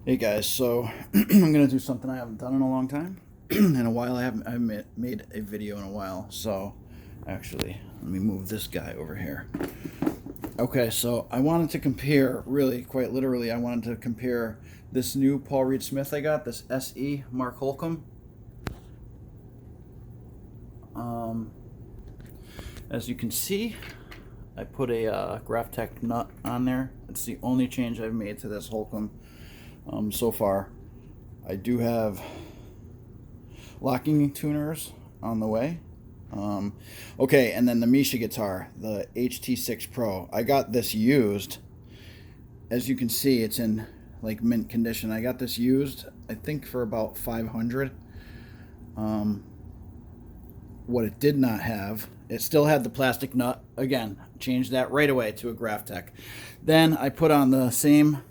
Hey guys, so I'm gonna do something I haven't done in a long time. In a while, I haven't made a video in a while. So, actually, let me move this guy over here. Okay, so I wanted to compare, really, quite literally, I wanted to compare this new Paul Reed Smith I got, this SE Mark Holcomb. As you can see, I put a GraphTech nut on there. It's the only change I've made to this Holcomb so far. I do have locking tuners on the way. Okay, and then the Misha guitar, the HT6 Pro. I got this used. As you can see, it's in like mint condition. I got this used, I think, for about $500. What it did not have, it still had the plastic nut. Again, changed that right away to a GraphTech. Then I put on the same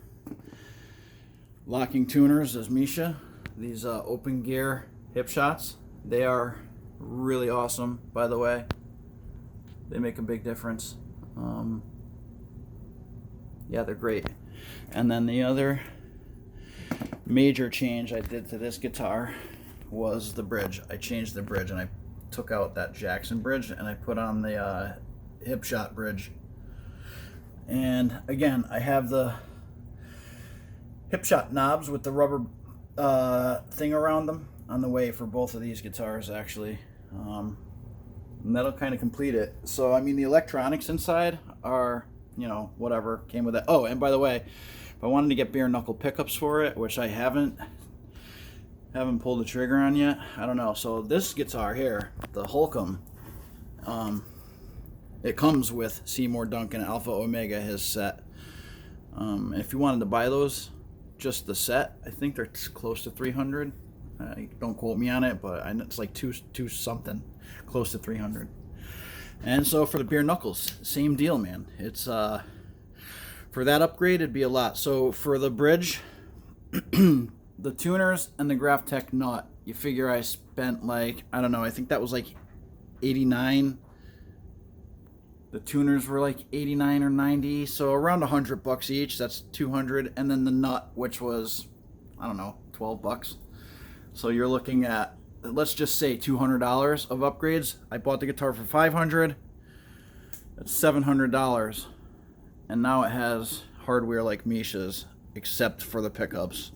locking tuners as Misha, these open gear hip shots. They are really awesome, by the way. They make a big difference. Yeah, they're great. And then the other major change I did to this guitar was the bridge. I changed the bridge and I took out that Jackson bridge and I put on the hip shot bridge. And again, I have the hip shot knobs with the rubber thing around them on the way for both of these guitars, actually. And that'll kind of complete it. So, I mean, the electronics inside are, you know, whatever came with it. Oh, and by the way, if I wanted to get bare knuckle pickups for it, which I haven't pulled the trigger on yet, I don't know. So this guitar here, the Holcomb, it comes with Seymour Duncan Alpha Omega, his set. If you wanted to buy those, just the set, I think they're close to 300. Don't quote me on it, but it's like two something, close to 300. And so for the bare knuckles, same deal, man. It's for that upgrade, it'd be a lot. So for the bridge, the tuners and the GraphTech nut, you figure I spent like, I don't know, I think that was like 89. The tuners were like 89 or 90, so around $100 each. That's 200, and then the nut, which was, I don't know, $12. So you're looking at, let's just say $200 of upgrades. I bought the guitar for $500. That's $700, and now it has hardware like Misha's, except for the pickups.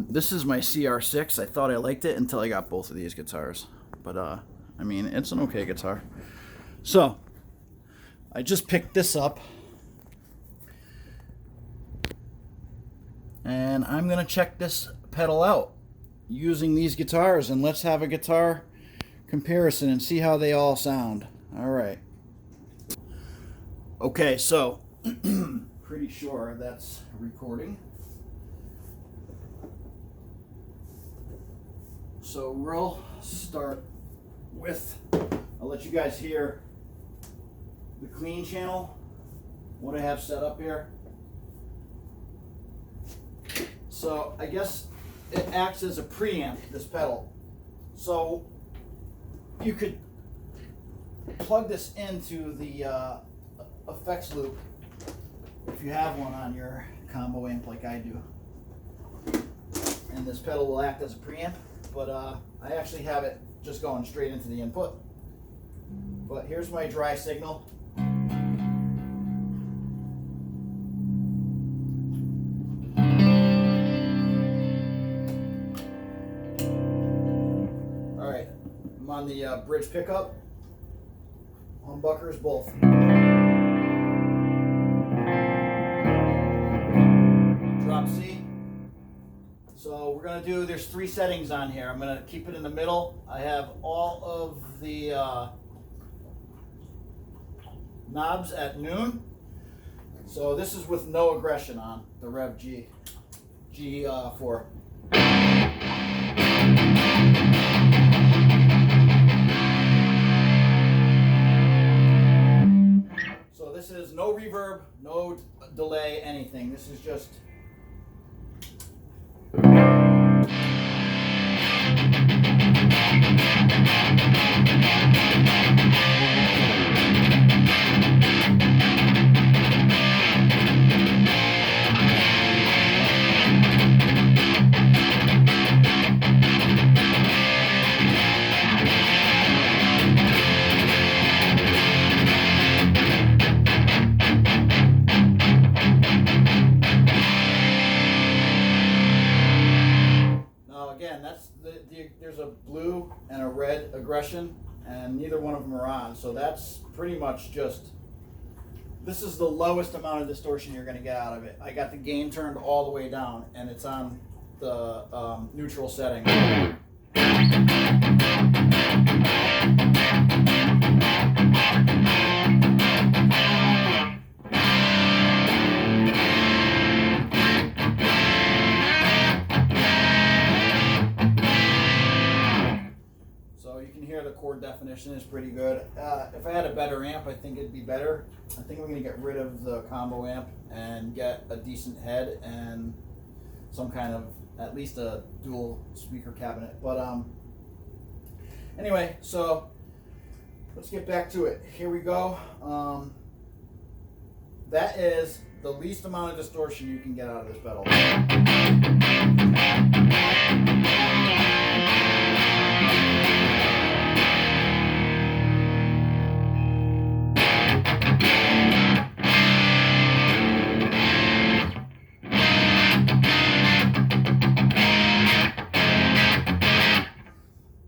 This is my CR6. I thought I liked it until I got both of these guitars, but I mean, it's an okay guitar. So I just picked this up, and I'm gonna check this pedal out using these guitars, and let's have a guitar comparison and see how they all sound. All right. Okay, so pretty sure that's recording. So we'll start with, I'll let you guys hear the clean channel, what I have set up here. So I guess it acts as a preamp, this pedal. So you could plug this into the effects loop if you have one on your combo amp like I do. And this pedal will act as a preamp, but I actually have it just going straight into the input. But here's my dry signal. Alright, I'm on the bridge pickup. Humbuckers both. Drop C. So we're going to do, there's 3 settings on here. I'm going to keep it in the middle. I have all of the knobs at noon. So this is with no aggression on, the Revv G4. So this is no reverb, no delay, anything. This is just again, there's a blue and a red aggression, and neither one of them are on. So that's pretty much just, this is the lowest amount of distortion you're going to get out of it. I got the gain turned all the way down, and it's on the neutral setting. The chord definition is pretty good. If I had a better amp, I think it'd be better. I think I'm going to get rid of the combo amp and get a decent head and some kind of, at least a dual speaker cabinet. But anyway, so let's get back to it. Here we go. That is the least amount of distortion you can get out of this pedal.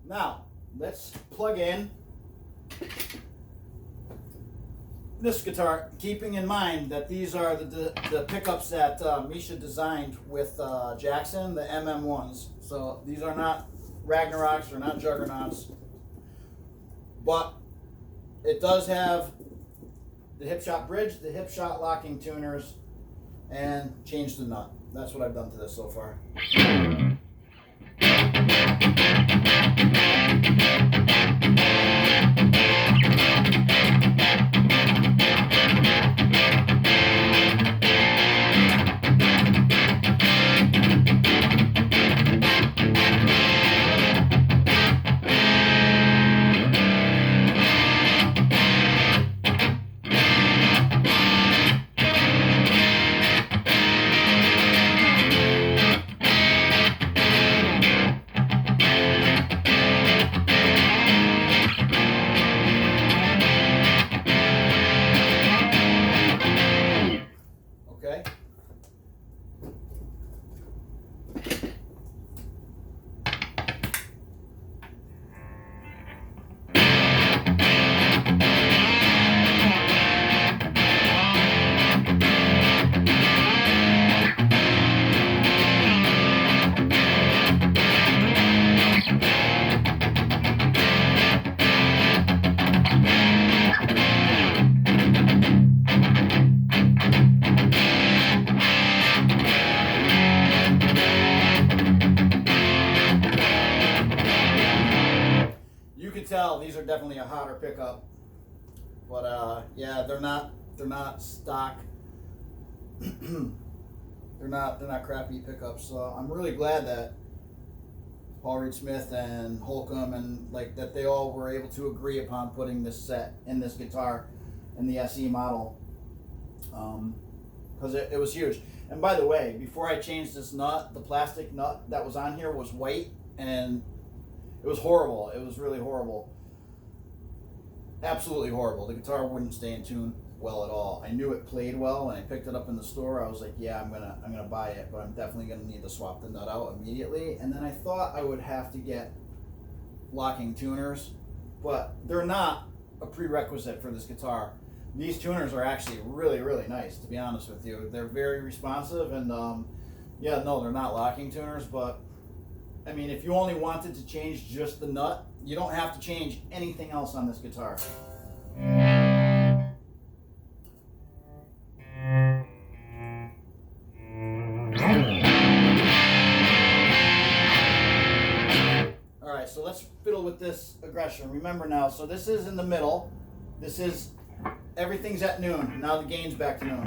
Now, let's plug in this guitar, keeping in mind that these are the pickups that Misha designed with Jackson, the MM1s. So these are not Ragnaroks, or not Juggernauts, but it does have the hip shot bridge, the hip shot locking tuners, and change the nut. That's what I've done to this so far. Tell these are definitely a hotter pickup, but yeah, they're not stock. they're not crappy pickups. So I'm really glad that Paul Reed Smith and Holcomb and that they all were able to agree upon putting this set in this guitar in the SE model, because it was huge. And by the way, before I changed this nut, the plastic nut that was on here was white, and it was horrible. It was really horrible. Absolutely horrible. The guitar wouldn't stay in tune well at all. I knew it played well, and I picked it up in the store. I was like, yeah, I'm gonna buy it, but I'm definitely gonna need to swap the nut out immediately. And then I thought I would have to get locking tuners, but they're not a prerequisite for this guitar. These tuners are actually really, really nice, to be honest with you. They're very responsive, and yeah, no, they're not locking tuners, but I mean, if you only wanted to change just the nut, you don't have to change anything else on this guitar. Alright, so let's fiddle with this aggression. Remember now, so this is in the middle. This is, everything's at noon. Now the gain's back to noon.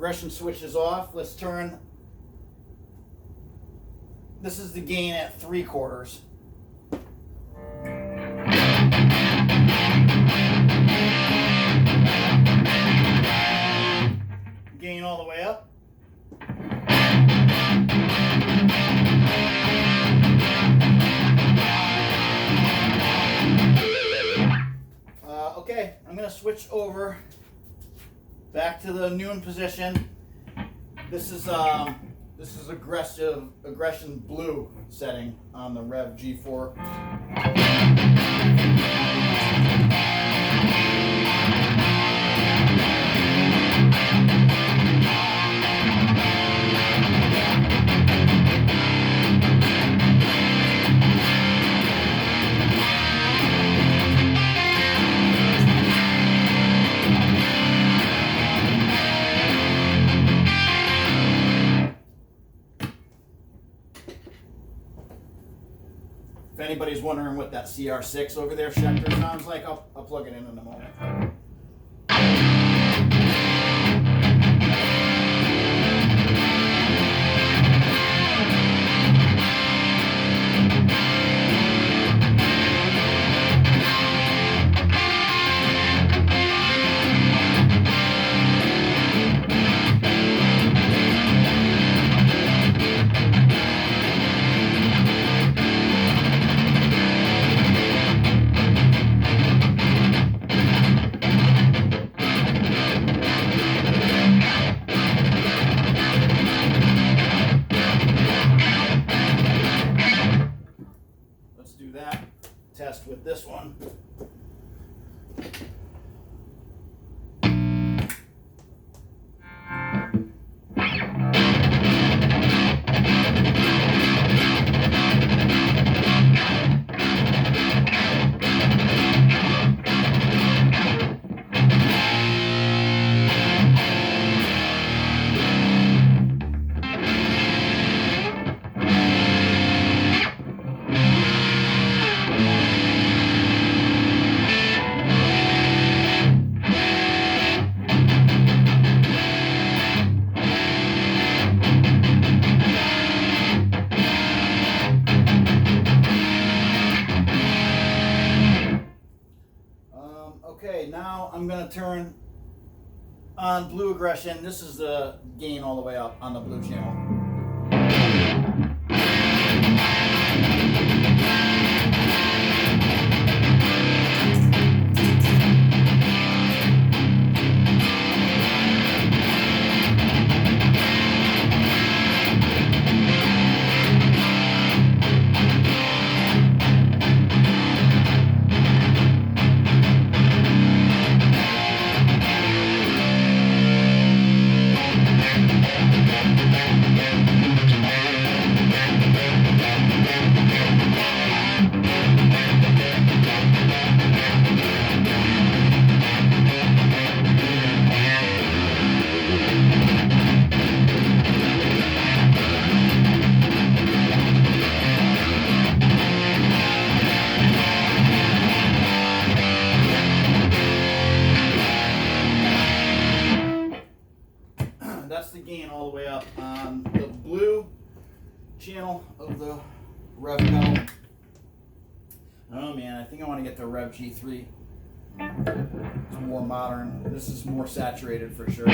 aggression switch is off. Let's turn. This is the gain at 3/4. Gain all the way up. Okay, I'm going to switch over back to the noon position. This is aggression blue setting on the Revv G4. If anybody's wondering what that CR6 over there Schecter sounds like, I'll plug it in a moment. Test with this one. Okay, now I'm going to turn on blue aggression. This is the gain all the way up on the blue channel. That's the gain all the way up on the blue channel of the Revv pedal. I don't know, man. I think I want to get the Revv G3. It's more modern. This is more saturated for sure.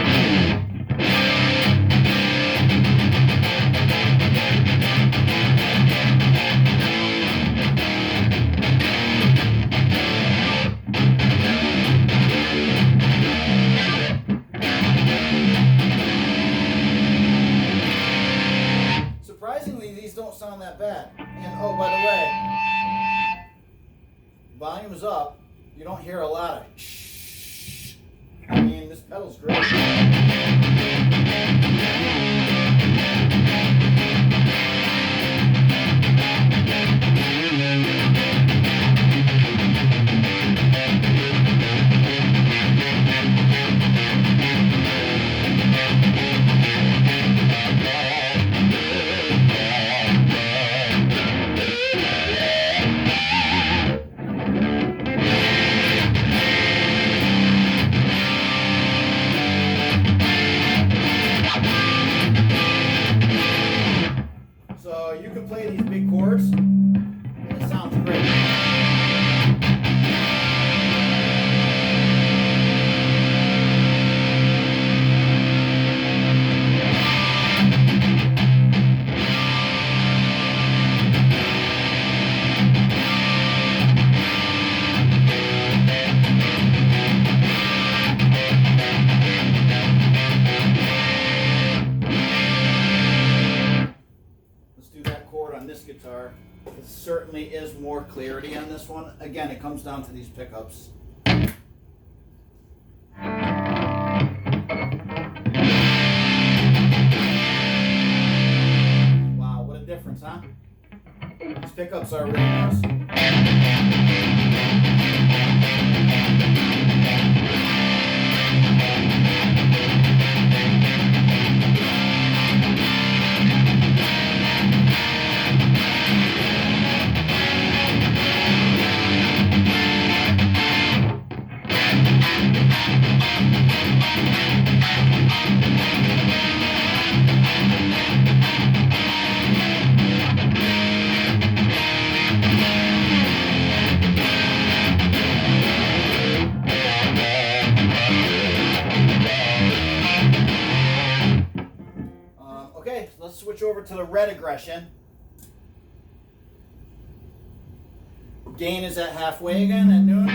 Surprisingly, these don't sound that bad. And oh, by the way, volume is up. You don't hear a lot of shh. I mean, this pedal's great. definitely is more clarity on this one. Again, it comes down to these pickups. Wow, what a difference, huh? These pickups are really nice. Okay, let's switch over to the red aggression. Gain is at halfway again at noon.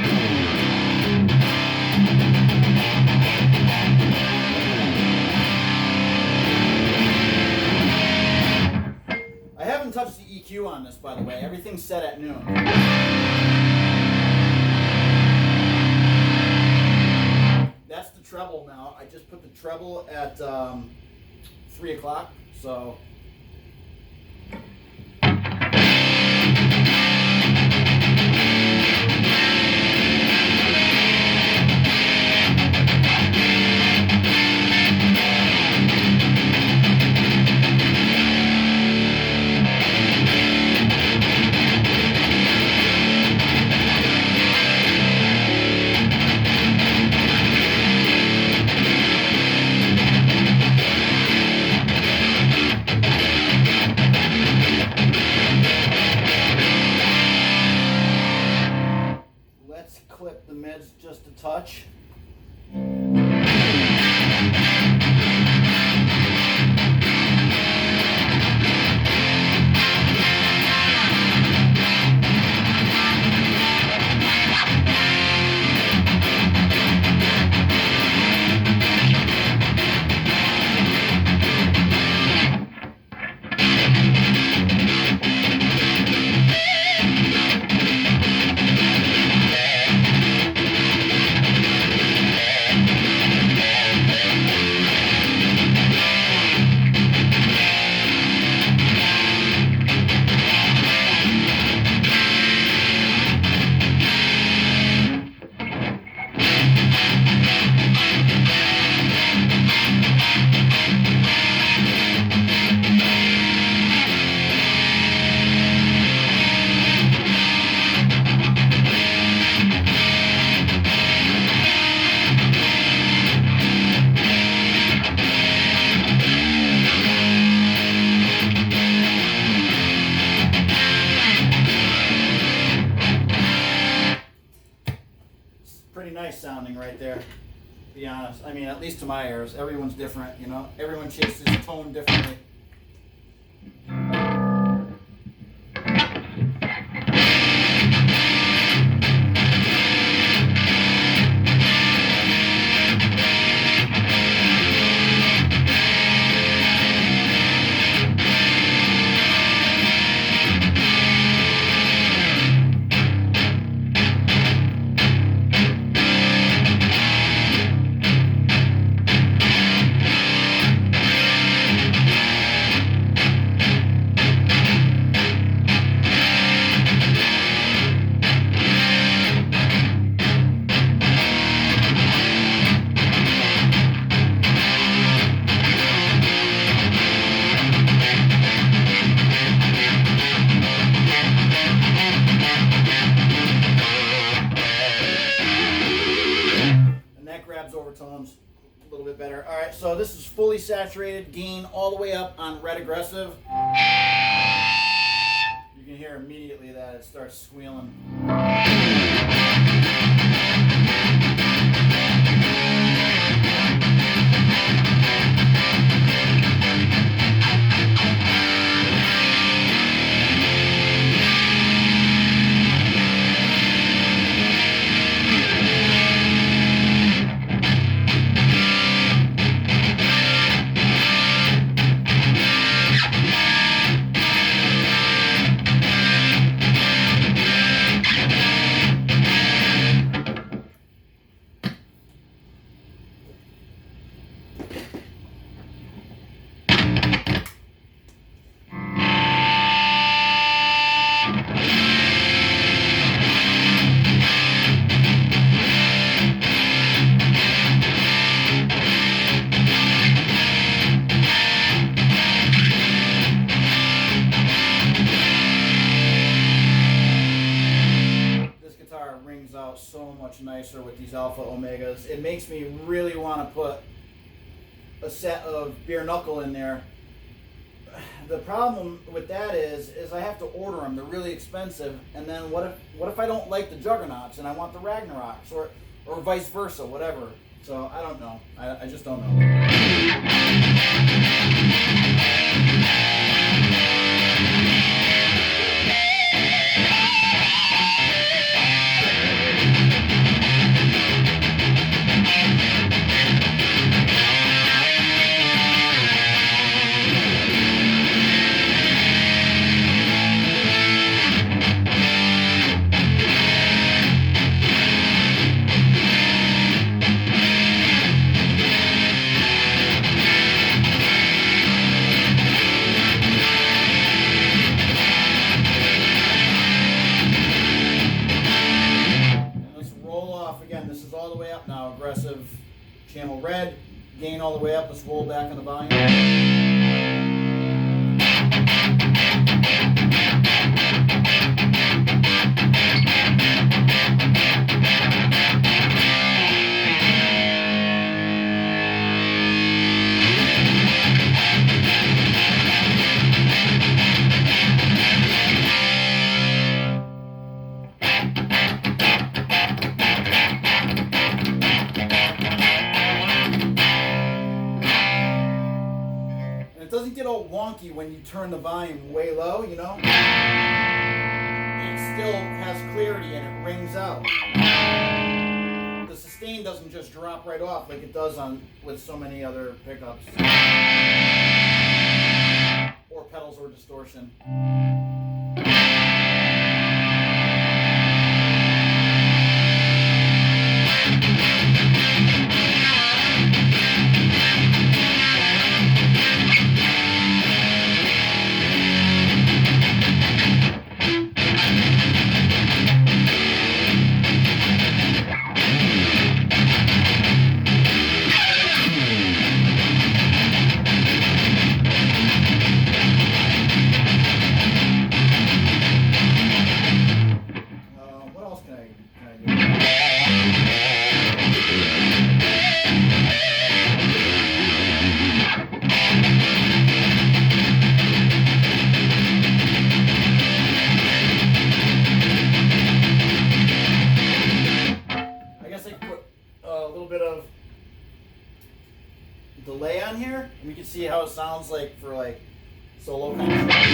I haven't touched the EQ on this, by the way. Everything's set at noon. That's the treble now. I just put the treble at 3 o'clock, so clip the mids just a touch. Pretty nice sounding right there, to be honest. I mean, at least to my ears. Everyone's different, you know? Everyone chases tone differently. Overtones a little bit better. All right, so this is fully saturated, gain all the way up on red aggressive. You can hear immediately that it starts squealing. guitar rings out so much nicer with these Alpha Omegas. It makes me really want to put a set of bare knuckle in there. The problem with that is I have to order them. They're really expensive. And then what if I don't like the Juggernauts and I want the Ragnaroks, or vice versa, whatever. So I don't know. I just don't know. Channel red, gain all the way up. Let's roll back on the volume. It doesn't get all wonky when you turn the volume way low, you know? It still has clarity and it rings out. The sustain doesn't just drop right off like it does with so many other pickups. Or pedals or distortion. Delay on here, and we can see how it sounds like for like solo kind of stuff.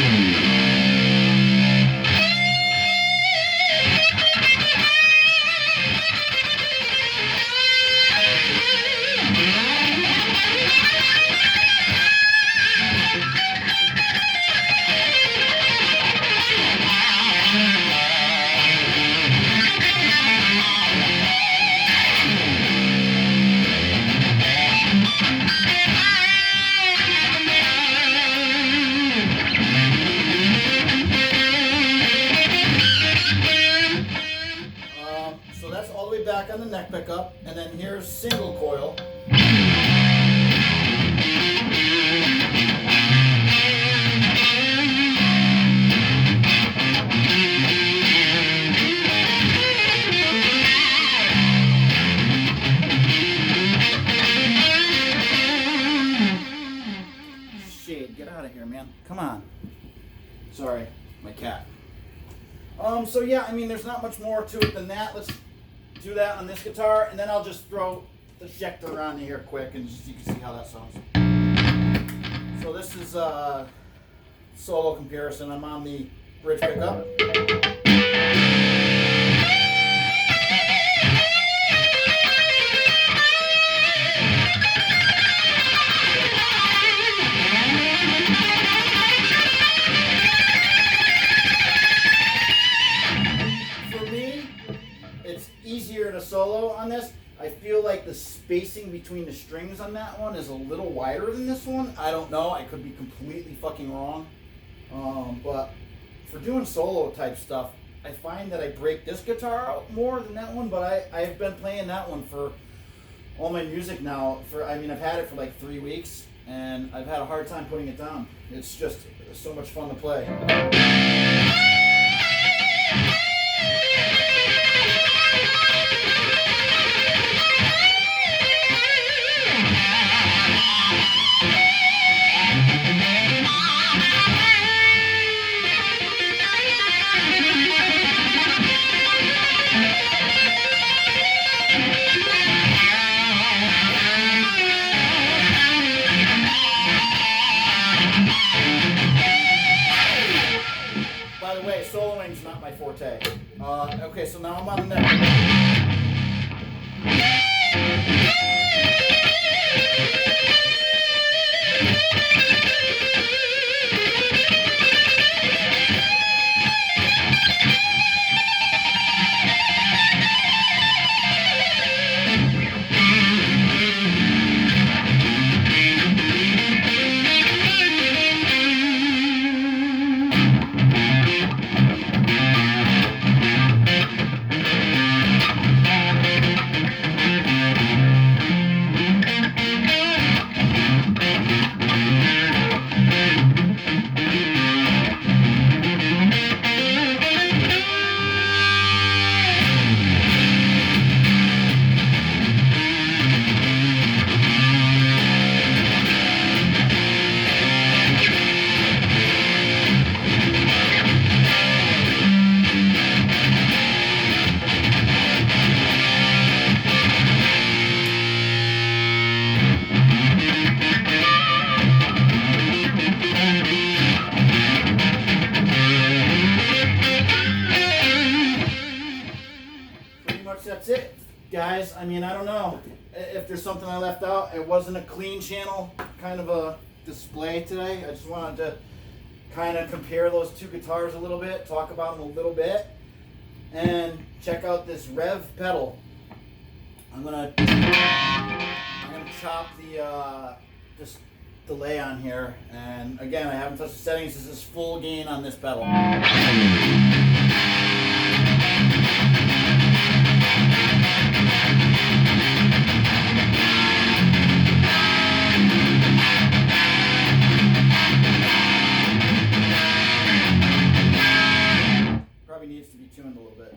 Back on the neck pickup, and then here's single coil. Shade, get out of here, man. Come on. Sorry, my cat. So yeah, I mean, there's not much more to it than that. Let's do that on this guitar, and then I'll just throw the Schecter on here quick, and just, you can see how that sounds. So this is a solo comparison. I'm on the bridge pickup. Easier to solo on this. I feel like the spacing between the strings on that one is a little wider than this one. I don't know. I could be completely fucking wrong. But for doing solo type stuff, I find that I break this guitar out more than that one. But I've been playing that one for all my music now. I've had it for like 3 weeks, and I've had a hard time putting it down. It's just so much fun to play. Okay, so now I'm on the neck. That's it, guys. I mean, I don't know if there's something I left out. It wasn't a clean channel kind of a display today. I just wanted to kind of compare those two guitars a little bit, talk about them a little bit, and check out this Revv pedal. I'm gonna chop the this delay on here, and again, I haven't touched the settings. This is full gain on this pedal. Probably needs to be tuned a little bit.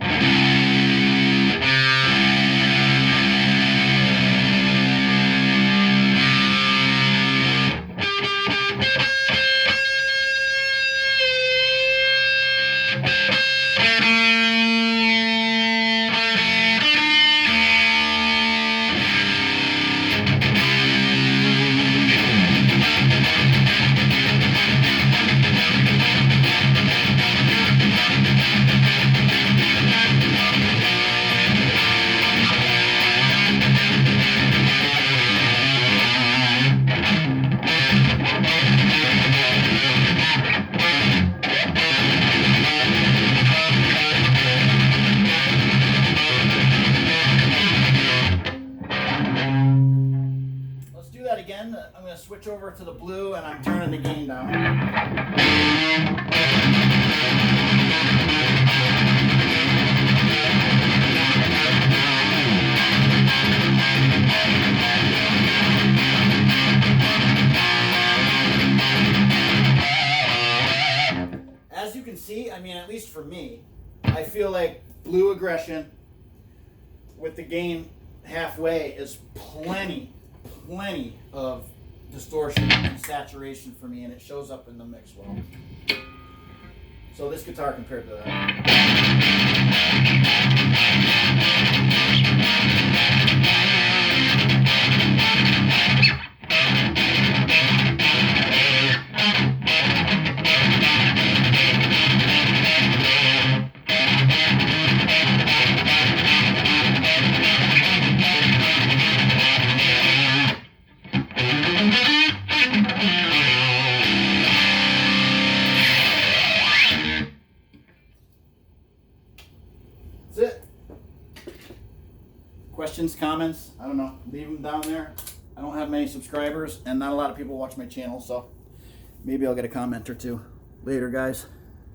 Again, I'm going to switch over to the blue and I'm turning the gain down. As you can see, I mean, at least for me, I feel like blue aggression with the gain halfway is plenty of distortion and saturation for me, and it shows up in the mix well. So this guitar compared to that. Questions, comments, I don't know, leave them down there. I don't have many subscribers and not a lot of people watch my channel, so maybe I'll get a comment or two. Later, guys.